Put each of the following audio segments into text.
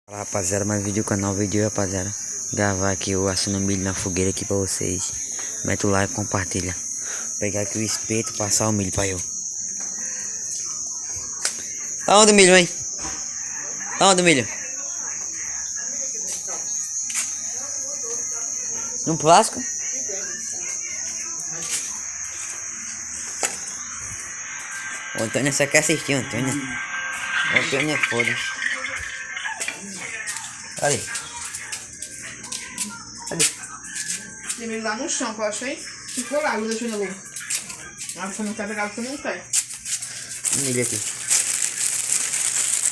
Fala rapaziada, mais vídeo do canal, vídeo rapaziada. Gravar aqui eu assando milho na fogueira aqui pra vocês. Mete o like, compartilha. Vou pegar aqui o espeto e passar o milho pra eu. Tá onde o milho, hein? Tá onde o milho? No plástico? O Antônio só quer assistir, Antônio. O Antônio é foda. Olha aí. Cadê? Tem milho lá no chão que eu achei. Ficou lá, eu deixei no lugar. Mas você não quer pegar, você não quer. Milho aqui.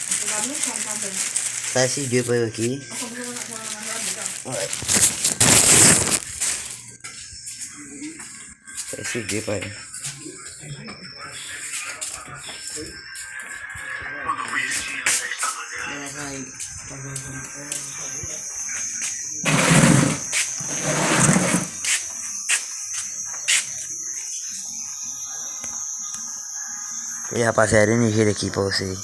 Ficou lá no chão, tá vendo? Tá esses dias pra eu aqui. Eu só vou jogar na geladeira. Olha. Tá esses dias pra eu. E aí, rapaziada, energia aqui pra vocês.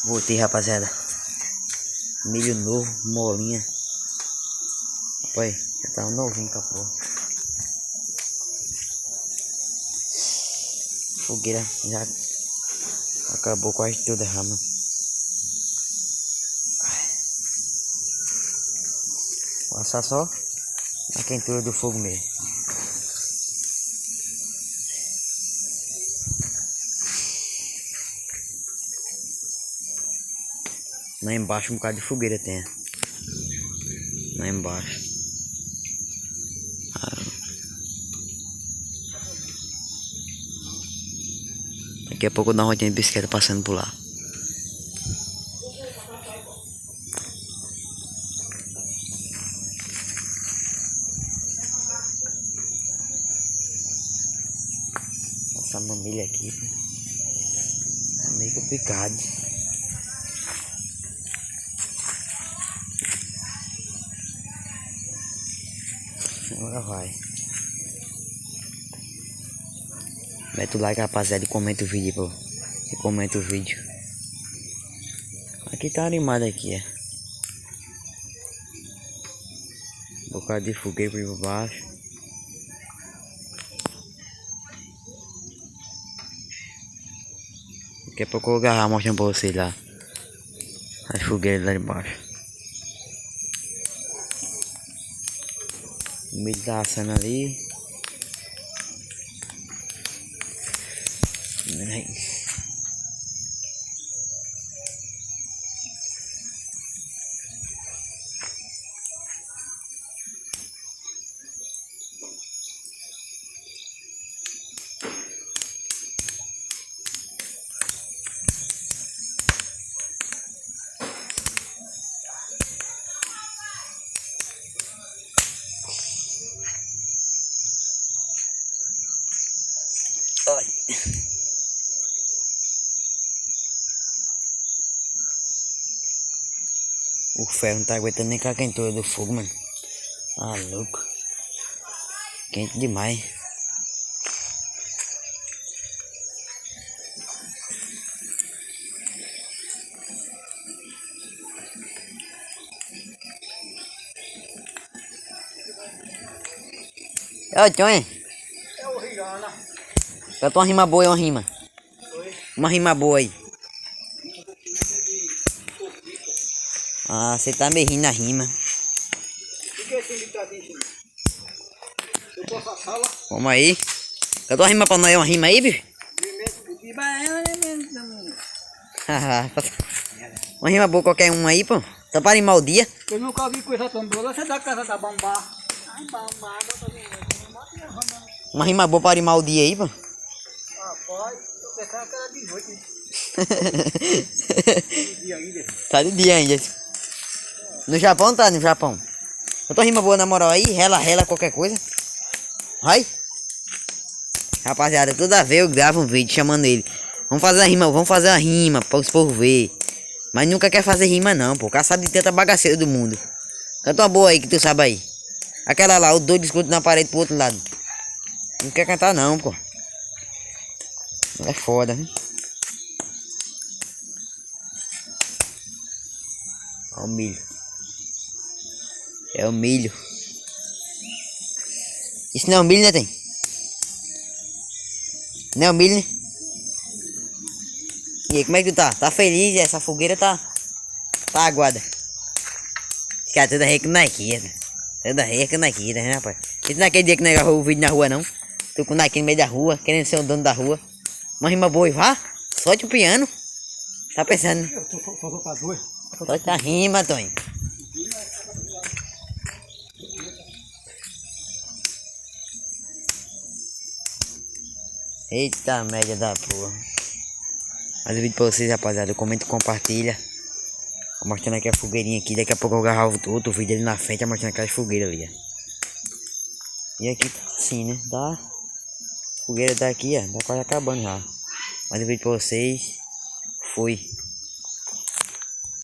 Voltei, rapaziada. Milho novo, molinha. Olha, já tá novinho com a porra. Fogueira já acabou quase toda a rama. Vou assar só na quentura do fogo mesmo. Lá embaixo um bocado de fogueira tem. Lá embaixo. Daqui a pouco eu dou uma rodinha de bicicleta passando por lá. Essa mamilha aqui é meio complicado. Agora vai. Mete o like, rapaziada, e comenta o vídeo, pô. E comenta o vídeo. Aqui tá animado aqui, é. Um bocado de fogueira por baixo. Daqui a pouco eu vou agarrar mostrando pra vocês lá. As fogueiras lá embaixo. O milho tá assando ali. Ai. O ferro não tá aguentando nem com a quentura do fogo, mano. Ah, louco. Quente demais. Ô, Tchonha. É o Rihanna. Canta uma rima boa aí, uma rima. Oi. Uma rima boa aí. Ah, você tá meio rindo na rima. O que é esse que tá dizendo? Eu posso assá-la? Vamos aí. Canta uma rima pra nós, uma rima aí, bicho. Uma rima boa qualquer uma aí, pô. Só para animar o dia. Eu nunca vi coisa tão boa. Você da casa da Bambá. Ai, Bambá, Uma rima boa para animar o dia aí, pô. rapaz, eu pensava que era de noite. De dia ainda. Tá de dia ainda. No Japão tá, no Japão. Eu tô rima boa na moral aí, rela, qualquer coisa. Vai. Rapaziada, toda vez eu gravo um vídeo chamando ele. Vamos fazer uma rima para os povos ver. Mas nunca quer fazer rima não, pô. O cara sabe de tanta bagaceira do mundo. Canta uma boa aí que tu sabe aí. Aquela lá, o doido escuta na parede pro outro lado. Não quer cantar não, pô. É foda, hein? Olha o milho. É o milho. Isso não é o milho, né, tem? Não é o milho, né? E aí, como é que tu tá? Tá feliz? Essa fogueira tá aguada. Cara, toda rei que não é aqui, né? Toda rei que não é aqui, né, rapaz? Isso não é aquele dia que não gravou o vídeo na rua, não. Tô com o Nike no meio da rua, querendo ser o dono da rua. Uma rima boa e vá. Solte o piano. Tá pensando, né? Eu tô falando pra dois. Solte a rima, Tonho. Eita média da porra. Mais um vídeo pra vocês, rapaziada. Comenta e compartilha. Tô mostrando aqui a fogueirinha aqui. Daqui a pouco eu gravo outro vídeo ali na frente, mostrando aquelas fogueiras ali, ó. E aqui tá assim, né? Tá. A fogueira tá aqui, ó. Tá quase acabando já. Mais um vídeo pra vocês. Fui.